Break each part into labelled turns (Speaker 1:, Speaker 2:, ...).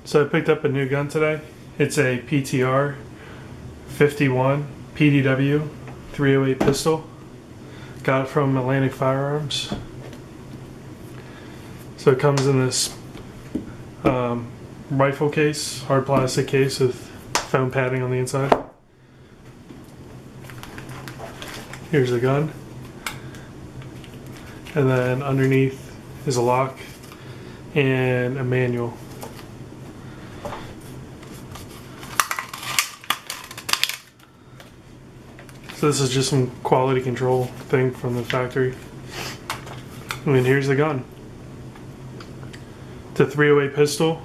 Speaker 1: So I picked up a new gun today. It's a PTR 51 PDW 308 pistol. Got it from Atlantic Firearms. So it comes in this rifle case, hard plastic case with foam padding on the inside. Here's the gun. And then underneath is a lock and a manual. So this is just some quality control thing from the factory. And then here's the gun. It's a 308 pistol.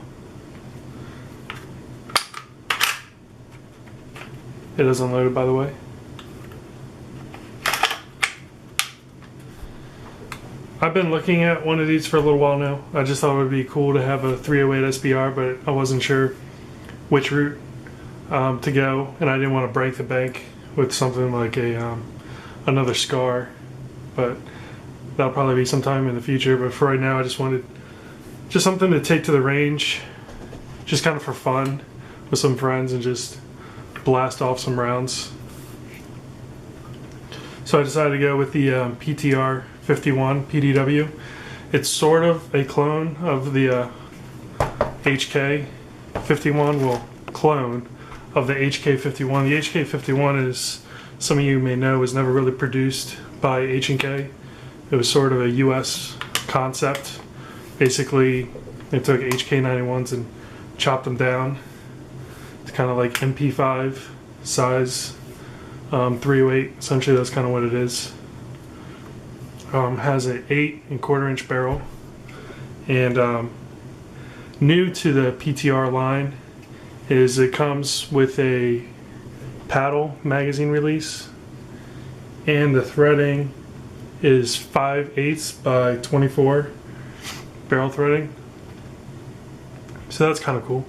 Speaker 1: It is unloaded, by the way. I've been looking at one of these for a little while now. I just thought it would be cool to have a 308 SBR, but I wasn't sure which route to go, and I didn't want to break the bank with something like a another SCAR, but that'll probably be sometime in the future. But for right now, I just wanted just something to take to the range, just kind of for fun with some friends and just blast off some rounds. So I decided to go with the PTR 51 PDW. It's sort of a clone of the HK 51, well, clone of the HK 51. The HK 51, is, some of you may know, was never really produced by H&K. It was sort of a US concept. Basically, they took HK 91s and chopped them down. It's kind of like MP5 size 308. Essentially, that's kind of what it is. Has an 8¼ inch barrel, and new to the PTR line is it comes with a paddle magazine release, and the threading is 5/8 by 24 barrel threading. So that's kind of cool.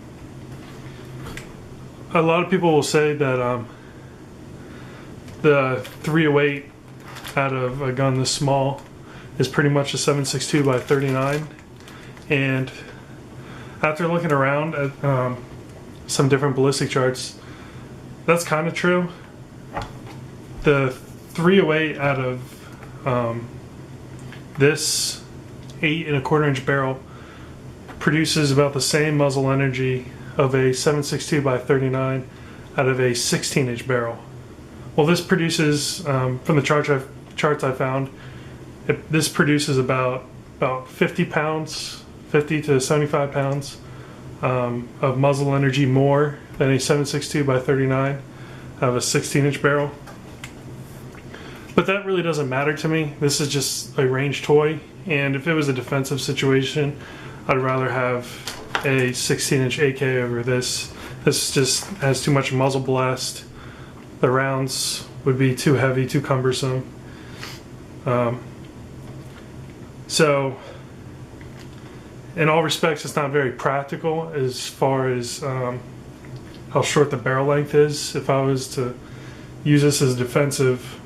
Speaker 1: A lot of people will say that the 308 out of a gun this small is pretty much a 7.62 by 39, and after looking around at some different ballistic charts, that's kind of true. The 308 out of this 8¼ inch barrel produces about the same muzzle energy of a 7.62 by 39 out of a 16-inch barrel. Well, this produces, from the charts I found, this produces about 50 pounds, 50 to 75 pounds of muzzle energy more than a 7.62 by 39 out of a 16-inch barrel. But that really doesn't matter to me. This is just a range toy, and if it was a defensive situation, I'd rather have a 16-inch AK over this. This just has too much muzzle blast. The rounds would be too heavy, too cumbersome. So, in all respects, it's not very practical as far as how short the barrel length is. If I was to use this as a defensive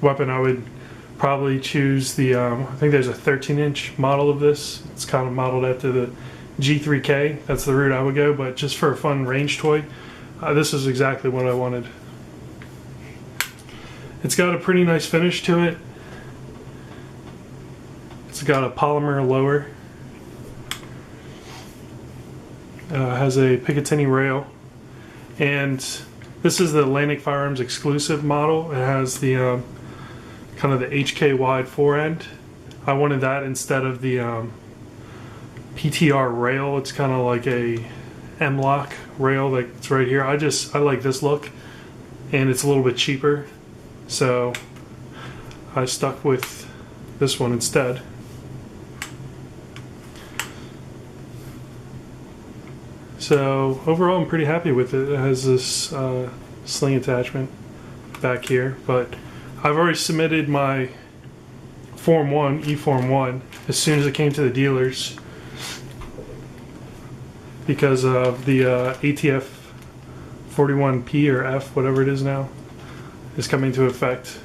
Speaker 1: weapon, I would probably choose the, I think there's a 13-inch model of this. It's kind of modeled after the G3K. That's the route I would go, but just for a fun range toy, this is exactly what I wanted. It's got a pretty nice finish to it. It's got a polymer lower. Has a Picatinny rail, and this is the Atlantic Firearms exclusive model. It has the kind of the HK wide forend. I wanted that instead of the PTR rail. It's kind of like a M-lock rail that's right here. I like this look, and it's a little bit cheaper, so I stuck with this one instead. So overall, I'm pretty happy with it. It has this sling attachment back here, but I've already submitted my Form 1, E-Form 1, as soon as it came to the dealers, because of the ATF 41P or F, whatever it is now, is coming into effect.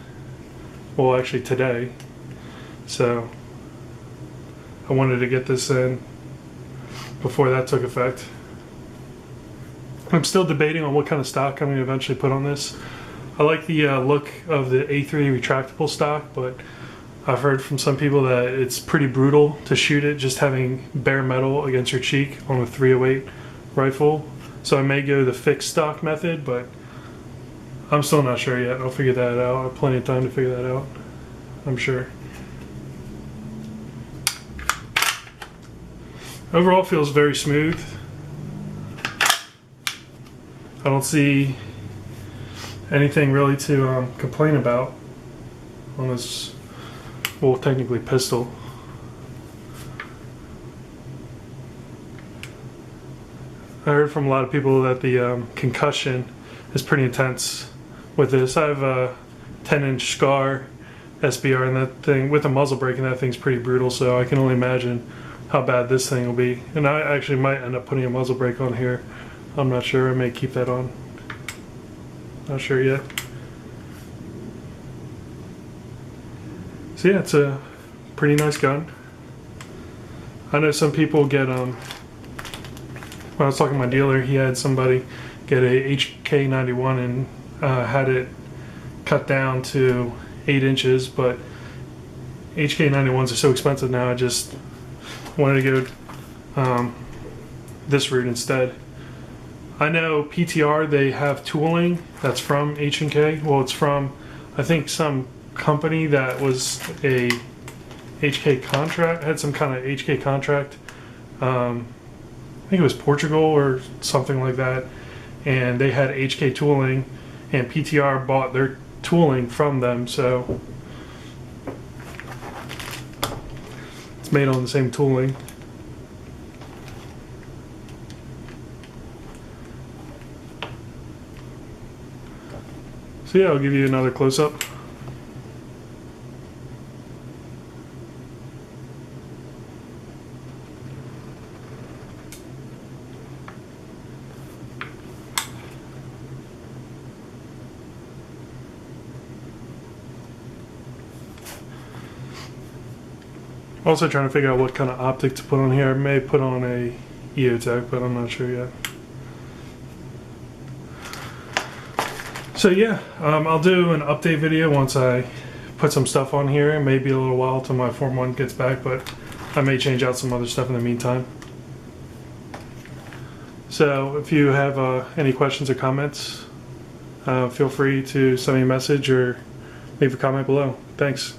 Speaker 1: Well, actually today. So I wanted to get this in before that took effect. I'm still debating on what kind of stock I'm going to eventually put on this. I like the look of the A3 retractable stock, but I've heard from some people that it's pretty brutal to shoot it just having bare metal against your cheek on a 308 rifle. So I may go the fixed stock method, but I'm still not sure yet. I'll figure that out. I have plenty of time to figure that out, I'm sure. Overall, it feels very smooth. I don't see anything really to complain about on this, well, technically pistol. I heard from a lot of people that the concussion is pretty intense with this. I have a 10-inch scar SBR, and that thing with a muzzle brake, and that thing's pretty brutal, so I can only imagine how bad this thing will be. And I actually might end up putting a muzzle brake on here. I'm not sure. I may keep that on. Not sure yet. So yeah, it's a pretty nice gun. I know some people get when I was talking to my dealer, he had somebody get a HK91 and had it cut down to 8 inches, but HK91s are so expensive now, I just wanted to go this route instead. I know PTR, they have tooling that's from H&K. Well, it's from, I think, some company that was a HK contract, had some kind of HK contract. I think it was Portugal or something like that. And they had HK tooling, and PTR bought their tooling from them, so it's made on the same tooling. So yeah, I'll give you another close-up. Also trying to figure out what kind of optic to put on here. I may put on a EOTech, but I'm not sure yet. So yeah, I'll do an update video once I put some stuff on here. It may be a little while till my Form 1 gets back, but I may change out some other stuff in the meantime. So if you have any questions or comments, feel free to send me a message or leave a comment below. Thanks.